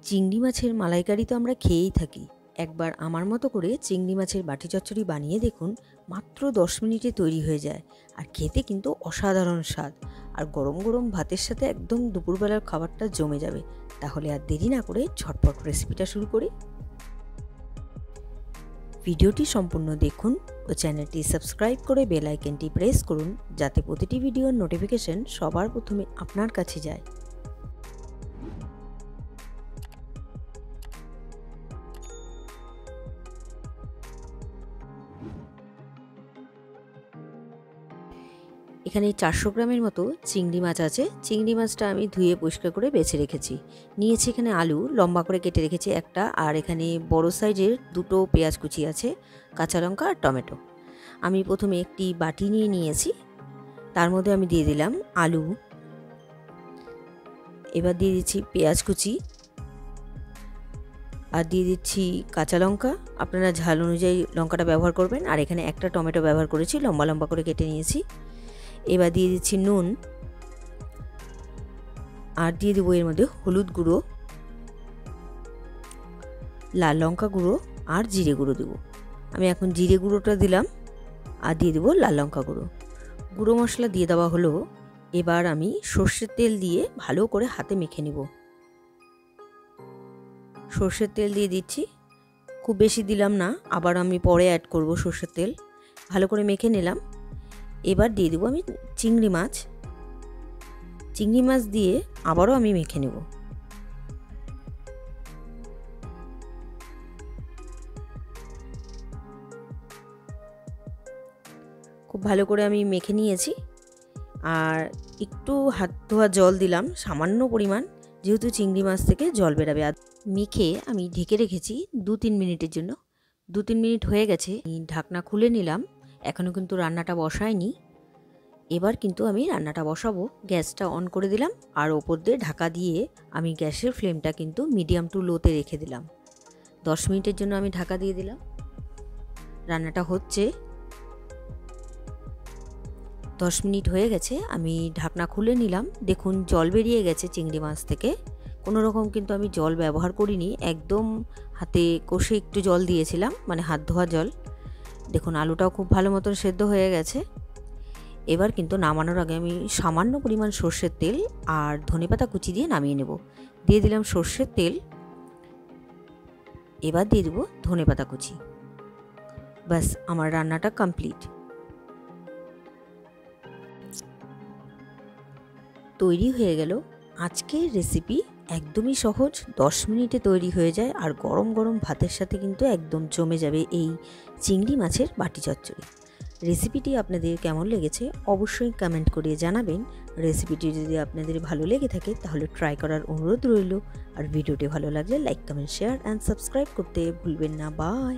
চিংড়ি মাছের মালাইকারি তো আমরা খেয়েই থাকি। একবার আমার মতো করে চিংড়ি মাছের বাটি চচ্চড়ি বানিয়ে দেখুন, মাত্র 10 মিনিটে তৈরি হয়ে যায়। আর খেতে কিন্তু অসাধারণ স্বাদ। আর গরম গরম ভাতের সাথে একদম দুপুরবেলার খাবারটা জমে যাবে। তাহলে আর দেরি না করে ঝটপট রেসিপিটা শুরু করি। ভিডিওটি সম্পূর্ণ দেখুন ও চ্যানেলটি সাবস্ক্রাইব করে বেল আইকনটি প্রেস করুন, যাতে প্রতিটি ভিডিওর নোটিফিকেশন সবার প্রথমে আপনার কাছে যায়। এখানে 400 গ্রামের মতো চিংড়ি মাছ আছে। চিংড়ি মাছটা আমি ধুয়ে পরিষ্কার করে বেছে রেখেছি। নিয়েছি এখানে আলু লম্বা করে কেটে রেখেছি একটা, আর এখানে বড় সাইজের 2টো পেঁয়াজ কুচি আছে, কাঁচা লঙ্কা আর টমেটো। আমি প্রথমে একটি বাটি নিয়ে নিয়েছি, তার মধ্যে আমি দিয়ে দিলাম আলু, এবার দিয়ে দিচ্ছি পেঁয়াজ কুচি, আর দিয়ে দিচ্ছি কাঁচা লঙ্কা। আপনারা ঝাল অনুযায়ী লঙ্কাটা ব্যবহার করবেন। আর এখানে একটা টমেটো ব্যবহার করেছি, লম্বা লম্বা করে কেটে নিয়েছি। এবার দিয়ে দিচ্ছি নুন, আর দিয়ে দেবো এর মধ্যে হলুদ গুঁড়ো, লাল লঙ্কা গুঁড়ো আর জিরে গুঁড়ো দেবো। আমি এখন জিরে গুঁড়োটা দিলাম, আর দিয়ে দেবো লাল লঙ্কা গুঁড়ো। গুঁড়ো মশলা দিয়ে দেওয়া হলো। এবার আমি সর্ষের তেল দিয়ে ভালো করে হাতে মেখে নেব। সর্ষের তেল দিয়ে দিচ্ছি, খুব বেশি দিলাম না, আবার আমি পরে অ্যাড করব সর্ষের তেল। ভালো করে মেখে নিলাম। এবার দিয়ে দেবো আমি চিংড়ি মাছ। চিংড়ি মাছ দিয়ে আবারও আমি মেখে নেব। খুব ভালো করে আমি মেখে নিয়েছি। আর একটু হাত ধোয়া জল দিলাম সামান্য পরিমাণ, যেহেতু চিংড়ি মাছ থেকে জল বেরাবে। আর মেখে আমি ঢেকে রেখেছি 2-3 মিনিটের জন্য। 2-3 মিনিট হয়ে গেছে, ঢাকনা খুলে নিলাম। এখনও কিন্তু রান্নাটা বসাইনি। এবার কিন্তু আমি রান্নাটা বসাবো। গ্যাসটা অন করে দিলাম, আর ওপর দিয়ে ঢাকা দিয়ে আমি গ্যাসের ফ্লেমটা কিন্তু মিডিয়াম টু লোতে রেখে দিলাম। 10 মিনিটের জন্য আমি ঢাকা দিয়ে দিলাম। রান্নাটা হচ্ছে। 10 মিনিট হয়ে গেছে, আমি ঢাকনা খুলে নিলাম। দেখুন জল বেরিয়ে গেছে চিংড়ি মাছ থেকে। কোনো রকম কিন্তু আমি জল ব্যবহার করিনি, একদম হাতে কষে একটু জল দিয়েছিলাম, মানে হাত ধোয়া জল। দেখুন আলুটাও খুব ভালো মতন সেদ্ধ হয়ে গেছে। এবার কিন্তু নামানোর আগে আমি সামান্য পরিমাণ সর্ষের তেল আর ধনেপাতা কুচি দিয়ে নামিয়ে নেব। দিয়ে দিলাম সর্ষের তেল, এবার দিয়ে দেবো ধনেপাতা কুচি। ব্যাস আমার রান্নাটা কমপ্লিট। তৈরি হয়ে গেল আজকের রেসিপি। একদমই সহজ, 10 মিনিটে তৈরি হয়ে যায়। আর গরম গরম ভাতের সাথে কিন্তু একদম জমে যাবে এই চিংড়ি মাছের বাটি চচ্চড়ি। রেসিপিটি আপনাদের কেমন লেগেছে অবশ্যই কমেন্ট করে জানাবেন। রেসিপিটি যদি আপনাদের ভালো লেগে থাকে তাহলে ট্রাই করার অনুরোধ রইল। আর ভিডিওটি ভালো লাগলে like, comment, share and subscribe করতে ভুলবেন না। বাই।